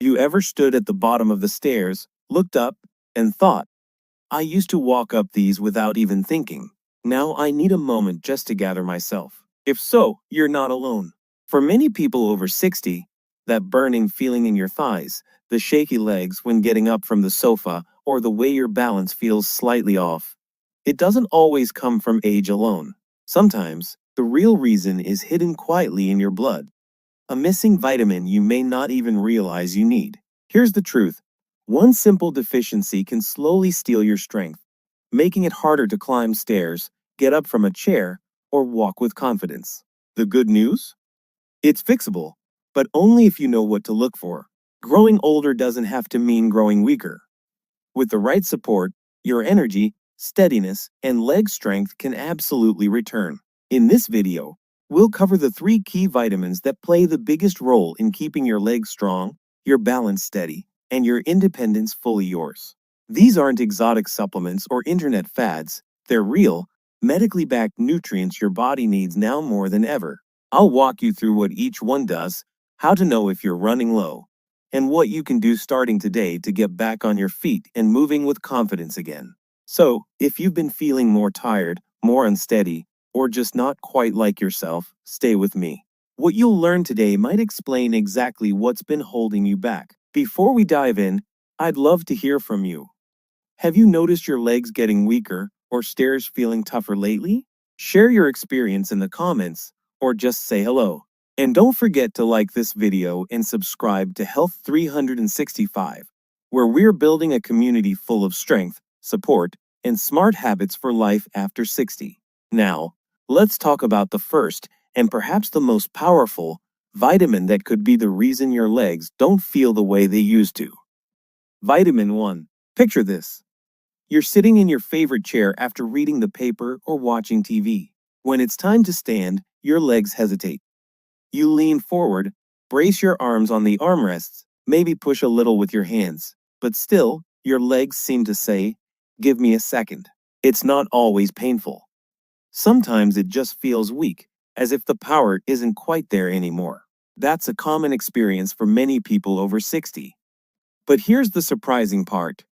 You ever stood at the bottom of the stairs, looked up, and thought, I used to walk up these without even thinking. Now I need a moment just to gather myself. If so, you're not alone. For many people over 60, that burning feeling in your thighs, the shaky legs when getting up from the sofa, or the way your balance feels slightly off, it doesn't always come from age alone. Sometimes, the real reason is hidden quietly in your blood. A missing vitamin you may not even realize you need. Here's the truth. One simple deficiency can slowly steal your strength, making it harder to climb stairs, get up from a chair, or walk with confidence. The good news? It's fixable, but only if you know what to look for. Growing older doesn't have to mean growing weaker. With the right support, your energy, steadiness, and leg strength can absolutely return. In this video, we'll cover the 3 key vitamins that play the biggest role in keeping your legs strong, your balance steady, and your independence fully yours. These aren't exotic supplements or internet fads, they're real, medically backed nutrients your body needs now more than ever. I'll walk you through what each one does, how to know if you're running low, and what you can do starting today to get back on your feet and moving with confidence again. So, if you've been feeling more tired, more unsteady, or just not quite like yourself, stay with me. What you'll learn today might explain exactly what's been holding you back. Before we dive in, I'd love to hear from you. Have you noticed your legs getting weaker or stairs feeling tougher lately? Share your experience in the comments or just say hello. And don't forget to like this video and subscribe to Health 365, where we're building a community full of strength, support, and smart habits for life after 60. Now, let's talk about the first, and perhaps the most powerful, vitamin that could be the reason your legs don't feel the way they used to. Vitamin 1. Picture this. You're sitting in your favorite chair after reading the paper or watching TV. When it's time to stand, your legs hesitate. You lean forward, brace your arms on the armrests, maybe push a little with your hands, but still, your legs seem to say, give me a second. It's not always painful. Sometimes it just feels weak, as if the power isn't quite there anymore. That's a common experience for many people over 60. But here's the surprising part.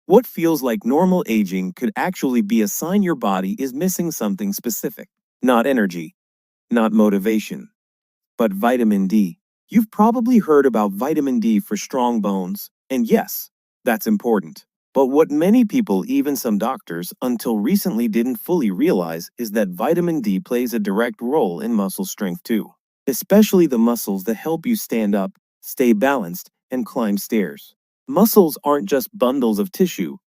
What feels like normal aging could actually be a sign your body is missing something specific. Not energy, not motivation, but vitamin D. You've probably heard about vitamin D for strong bones, and yes, that's important. But what many people, even some doctors, until recently didn't fully realize is that vitamin D plays a direct role in muscle strength too, especially the muscles that help you stand up, stay balanced, and climb stairs. Muscles aren't just bundles of tissue,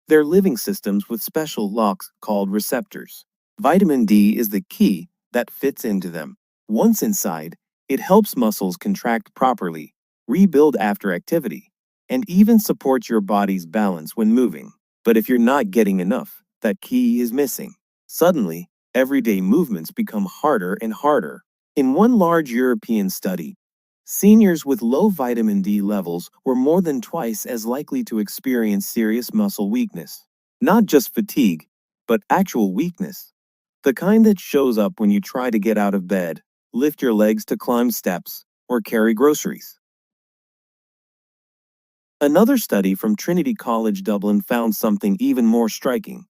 they're living systems with special locks called receptors. Vitamin D is the key that fits into them. Once inside, it helps muscles contract properly, rebuild after activity, and even supports your body's balance when moving. But if you're not getting enough, that key is missing. Suddenly, everyday movements become harder and harder. In one large European study, seniors with low vitamin D levels were more than twice as likely to experience serious muscle weakness. Not just fatigue, but actual weakness. The kind that shows up when you try to get out of bed, lift your legs to climb steps, or carry groceries. Another study from Trinity College Dublin found something even more striking.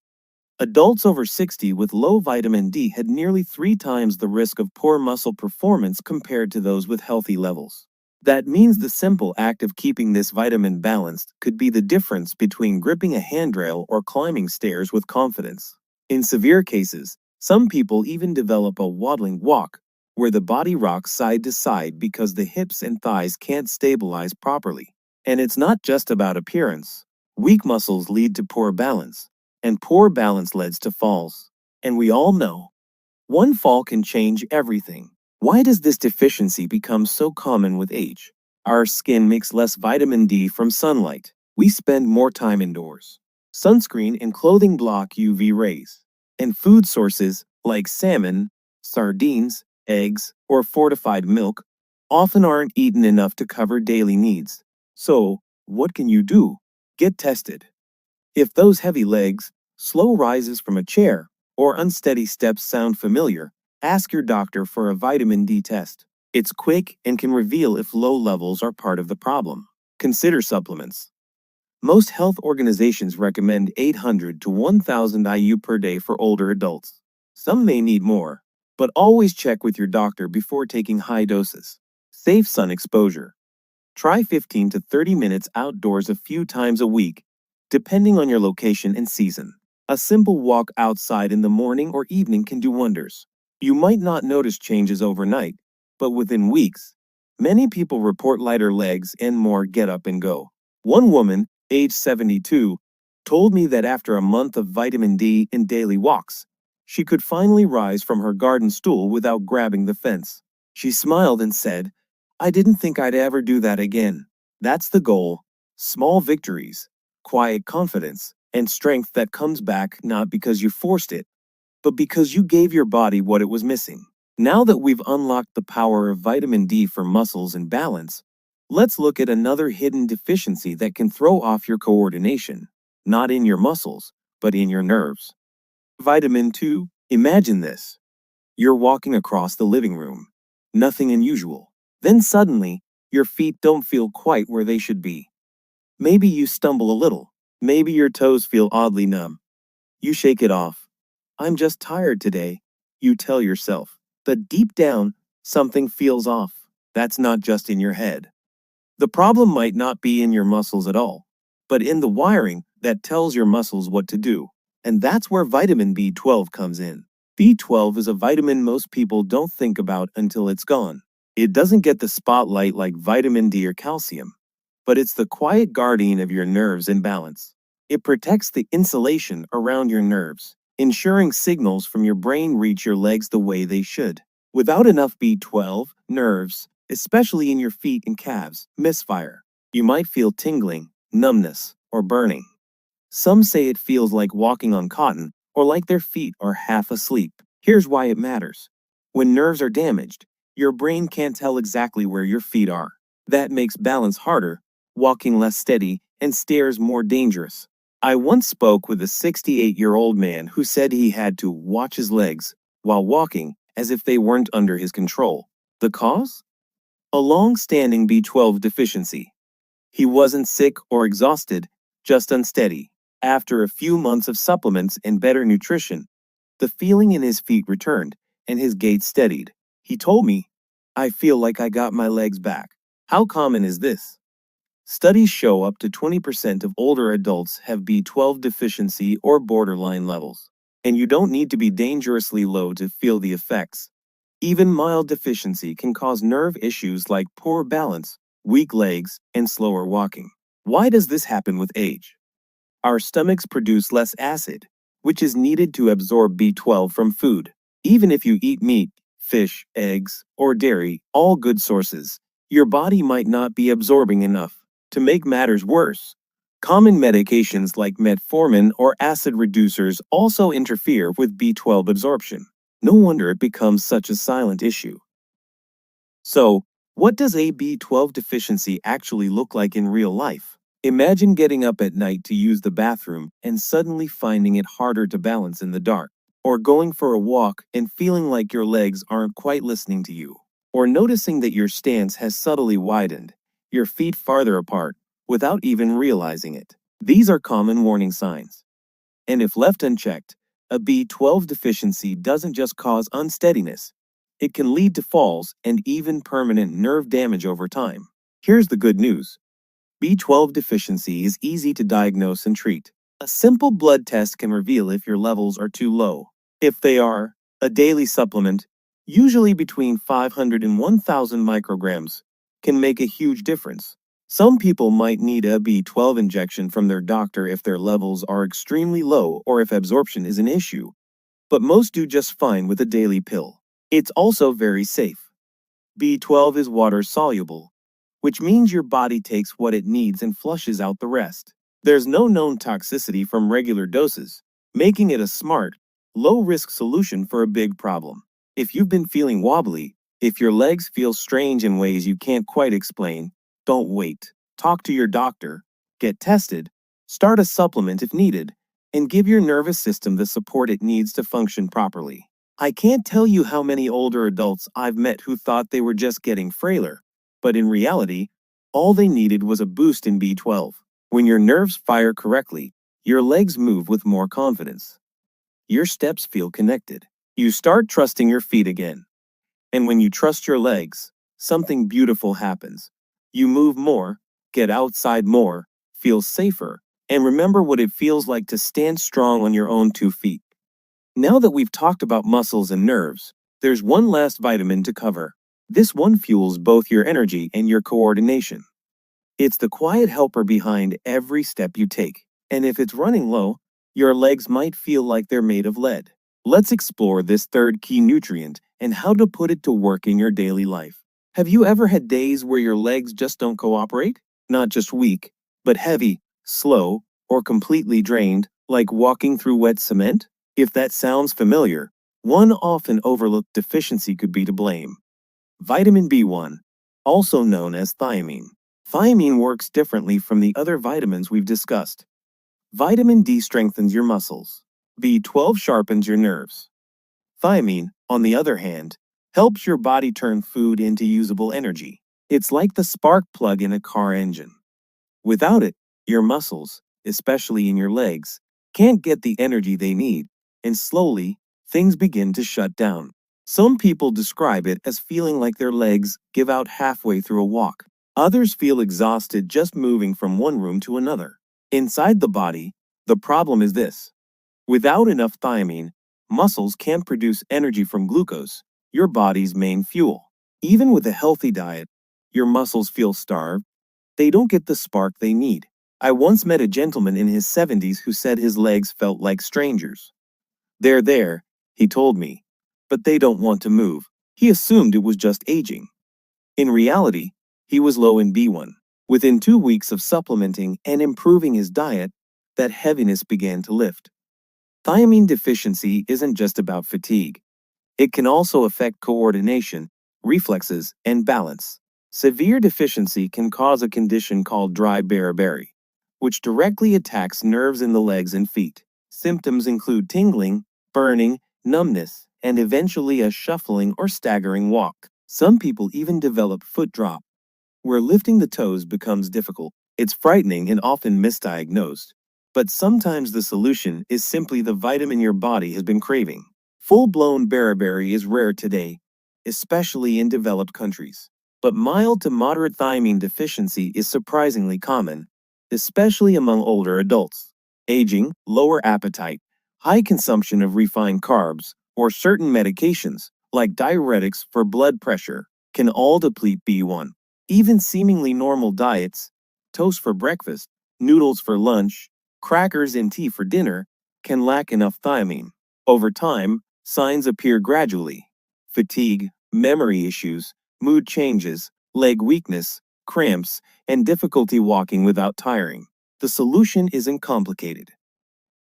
Adults over 60 with low vitamin D had nearly 3 times the risk of poor muscle performance compared to those with healthy levels. That means the simple act of keeping this vitamin balanced could be the difference between gripping a handrail or climbing stairs with confidence. In severe cases, some people even develop a waddling walk, where the body rocks side to side because the hips and thighs can't stabilize properly. And it's not just about appearance. Weak muscles lead to poor balance, and poor balance leads to falls. And we all know, one fall can change everything. Why does this deficiency become so common with age? Our skin makes less vitamin D from sunlight. We spend more time indoors. Sunscreen and clothing block UV rays. And food sources like salmon, sardines, eggs, or fortified milk often aren't eaten enough to cover daily needs. So, what can you do? Get tested. If those heavy legs, slow rises from a chair, or unsteady steps sound familiar, ask your doctor for a vitamin D test. It's quick and can reveal if low levels are part of the problem. Consider supplements. Most health organizations recommend 800 to 1000 IU per day for older adults. Some may need more, but always check with your doctor before taking high doses. Safe sun exposure. Try 15 to 30 minutes outdoors a few times a week, depending on your location and season. A simple walk outside in the morning or evening can do wonders. You might not notice changes overnight, but within weeks, many people report lighter legs and more get up and go. One woman, age 72, told me that after a month of vitamin D and daily walks, she could finally rise from her garden stool without grabbing the fence. She smiled and said, "I didn't think I'd ever do that again." That's the goal. Small victories, quiet confidence, and strength that comes back not because you forced it, but because you gave your body what it was missing. Now that we've unlocked the power of vitamin D for muscles and balance, let's look at another hidden deficiency that can throw off your coordination, not in your muscles, but in your nerves. Vitamin 2. Imagine this. You're walking across the living room. Nothing unusual. Then suddenly, your feet don't feel quite where they should be. Maybe you stumble a little. Maybe your toes feel oddly numb. You shake it off. "I'm just tired today," you tell yourself. But deep down, something feels off. That's not just in your head. The problem might not be in your muscles at all, but in the wiring that tells your muscles what to do. And that's where vitamin B12 comes in. B12 is a vitamin most people don't think about until it's gone. It doesn't get the spotlight like vitamin D or calcium, but it's the quiet guardian of your nerves and balance. It protects the insulation around your nerves, ensuring signals from your brain reach your legs the way they should. Without enough B12, nerves, especially in your feet and calves, misfire. You might feel tingling, numbness, or burning. Some say it feels like walking on cotton or like their feet are half asleep. Here's why it matters. When nerves are damaged, your brain can't tell exactly where your feet are. That makes balance harder, walking less steady, and stairs more dangerous. I once spoke with a 68-year-old man who said he had to watch his legs while walking as if they weren't under his control. The cause? A long-standing B12 deficiency. He wasn't sick or exhausted, just unsteady. After a few months of supplements and better nutrition, the feeling in his feet returned, and his gait steadied. He told me, "I feel like I got my legs back." How common is this? Studies show up to 20% of older adults have B12 deficiency or borderline levels. And you don't need to be dangerously low to feel the effects. Even mild deficiency can cause nerve issues like poor balance, weak legs, and slower walking. Why does this happen with age? Our stomachs produce less acid, which is needed to absorb B12 from food. Even if you eat meat, fish, eggs, or dairy, all good sources, your body might not be absorbing enough. To make matters worse, common medications like metformin or acid reducers also interfere with B12 absorption. No wonder it becomes such a silent issue. So, what does a B12 deficiency actually look like in real life? Imagine getting up at night to use the bathroom and suddenly finding it harder to balance in the dark, or going for a walk and feeling like your legs aren't quite listening to you, or noticing that your stance has subtly widened, your feet farther apart, without even realizing it. These are common warning signs. And if left unchecked, a B12 deficiency doesn't just cause unsteadiness, it can lead to falls and even permanent nerve damage over time. Here's the good news. B12 deficiency is easy to diagnose and treat. A simple blood test can reveal if your levels are too low. If they are, a daily supplement, usually between 500 and 1000 micrograms, can make a huge difference. Some people might need a B12 injection from their doctor if their levels are extremely low or if absorption is an issue, but most do just fine with a daily pill. It's also very safe. B12 is water soluble, which means your body takes what it needs and flushes out the rest. There's no known toxicity from regular doses, making it a smart, low-risk solution for a big problem. If you've been feeling wobbly, if your legs feel strange in ways you can't quite explain, don't wait. Talk to your doctor, get tested, start a supplement if needed, and give your nervous system the support it needs to function properly. I can't tell you how many older adults I've met who thought they were just getting frailer, but in reality, All they needed was a boost in B12. When your nerves fire correctly, your legs move with more confidence. Your steps feel connected. You start trusting your feet again. And when you trust your legs, something beautiful happens. You move more, get outside more, feel safer, and remember what it feels like to stand strong on your own 2 feet. Now that we've talked about muscles and nerves, there's one last vitamin to cover. This one fuels both your energy and your coordination. It's the quiet helper behind every step you take. And if it's running low, your legs might feel like they're made of lead. Let's explore this third key nutrient and how to put it to work in your daily life. Have you ever had days where your legs just don't cooperate? Not just weak, but heavy, slow, or completely drained, like walking through wet cement? If that sounds familiar, one often overlooked deficiency could be to blame. Vitamin B1, also known as thiamine. Thiamine works differently from the other vitamins we've discussed. Vitamin D strengthens your muscles. B12 sharpens your nerves. Thiamine, on the other hand, helps your body turn food into usable energy. It's like the spark plug in a car engine. Without it, your muscles, especially in your legs, can't get the energy they need, and slowly, things begin to shut down. Some people describe it as feeling like their legs give out halfway through a walk. Others feel exhausted just moving from one room to another. Inside the body, the problem is this. Without enough thiamine, muscles can't produce energy from glucose, your body's main fuel. Even with a healthy diet, your muscles feel starved. They don't get the spark they need. I once met a gentleman in his 70s who said his legs felt like strangers. They're there, he told me, but they don't want to move. He assumed it was just aging. In reality, he was low in B1. Within 2 weeks of supplementing and improving his diet, that heaviness began to lift. Thiamine deficiency isn't just about fatigue. It can also affect coordination, reflexes, and balance. Severe deficiency can cause a condition called dry beriberi, which directly attacks nerves in the legs and feet. Symptoms include tingling, burning, numbness, and eventually a shuffling or staggering walk. Some people even develop foot drop, where lifting the toes becomes difficult. It's frightening and often misdiagnosed, but sometimes the solution is simply the vitamin your body has been craving. Full-blown beriberi is rare today, especially in developed countries. But mild to moderate thiamine deficiency is surprisingly common, especially among older adults. Aging, lower appetite, high consumption of refined carbs, or certain medications, like diuretics for blood pressure, can all deplete B1. Even seemingly normal diets, toast for breakfast, noodles for lunch, crackers and tea for dinner, can lack enough thiamine. Over time, signs appear gradually. Fatigue, memory issues, mood changes, leg weakness, cramps, and difficulty walking without tiring. The solution isn't complicated.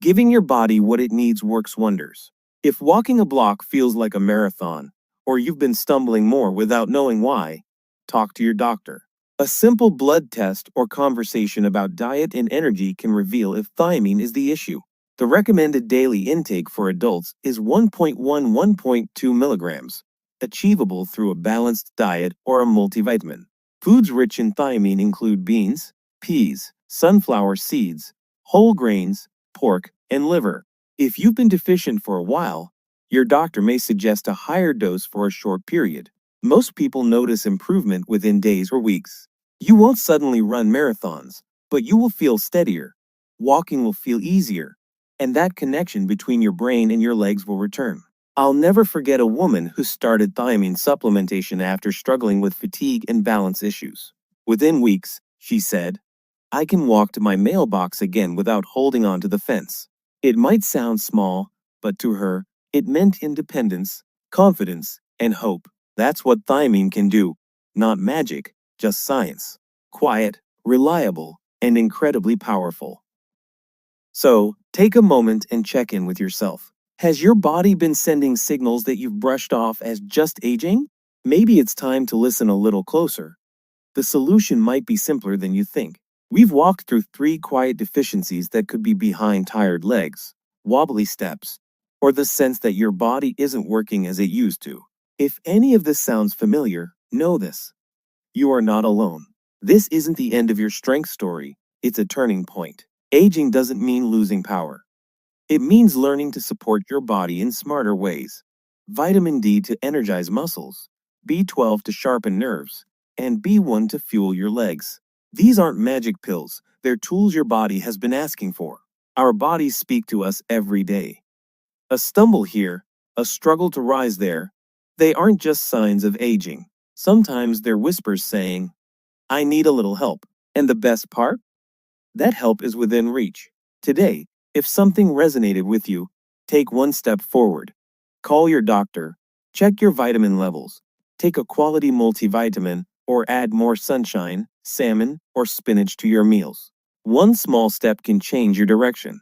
Giving your body what it needs works wonders. If walking a block feels like a marathon, or you've been stumbling more without knowing why, talk to your doctor. A simple blood test or conversation about diet and energy can reveal if thiamine is the issue. The recommended daily intake for adults is 1.1–1.2 milligrams, achievable through a balanced diet or a multivitamin. Foods rich in thiamine include beans, peas, sunflower seeds, whole grains, pork, and liver. If you've been deficient for a while, your doctor may suggest a higher dose for a short period. Most people notice improvement within days or weeks. You won't suddenly run marathons, but you will feel steadier. Walking will feel easier, and that connection between your brain and your legs will return. I'll never forget a woman who started thiamine supplementation after struggling with fatigue and balance issues. Within weeks, she said, I can walk to my mailbox again without holding on to the fence. It might sound small, but to her, it meant independence, confidence, and hope. That's what thiamine can do. Not magic, just science. Quiet, reliable, and incredibly powerful. So, take a moment and check in with yourself. Has your body been sending signals that you've brushed off as just aging? Maybe it's time to listen a little closer. The solution might be simpler than you think. We've walked through 3 quiet deficiencies that could be behind tired legs, wobbly steps, or the sense that your body isn't working as it used to. If any of this sounds familiar, know this. You are not alone. This isn't the end of your strength story, it's a turning point. Aging doesn't mean losing power. It means learning to support your body in smarter ways. Vitamin D to energize muscles, B12 to sharpen nerves, and B1 to fuel your legs. These aren't magic pills, they're tools your body has been asking for. Our bodies speak to us every day. A stumble here, a struggle to rise there, they aren't just signs of aging. Sometimes they're whispers saying, I need a little help. And the best part? That help is within reach. Today, if something resonated with you, take one step forward. Call your doctor, check your vitamin levels, take a quality multivitamin, or add more sunshine, salmon, or spinach to your meals. One small step can change your direction.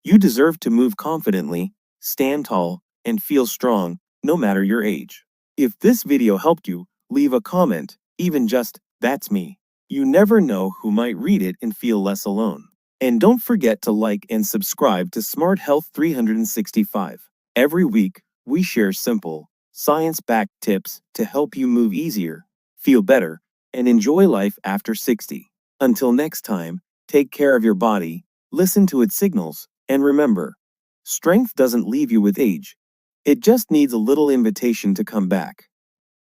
You deserve to move confidently, stand tall, and feel strong, no matter your age. If this video helped you, leave a comment, even just, that's me. You never know who might read it and feel less alone. And don't forget to like and subscribe to Smart Health 365. Every week, we share simple, science-backed tips to help you move easier, feel better, and enjoy life after 60. Until next time, take care of your body, listen to its signals, and remember, strength doesn't leave you with age. It just needs a little invitation to come back.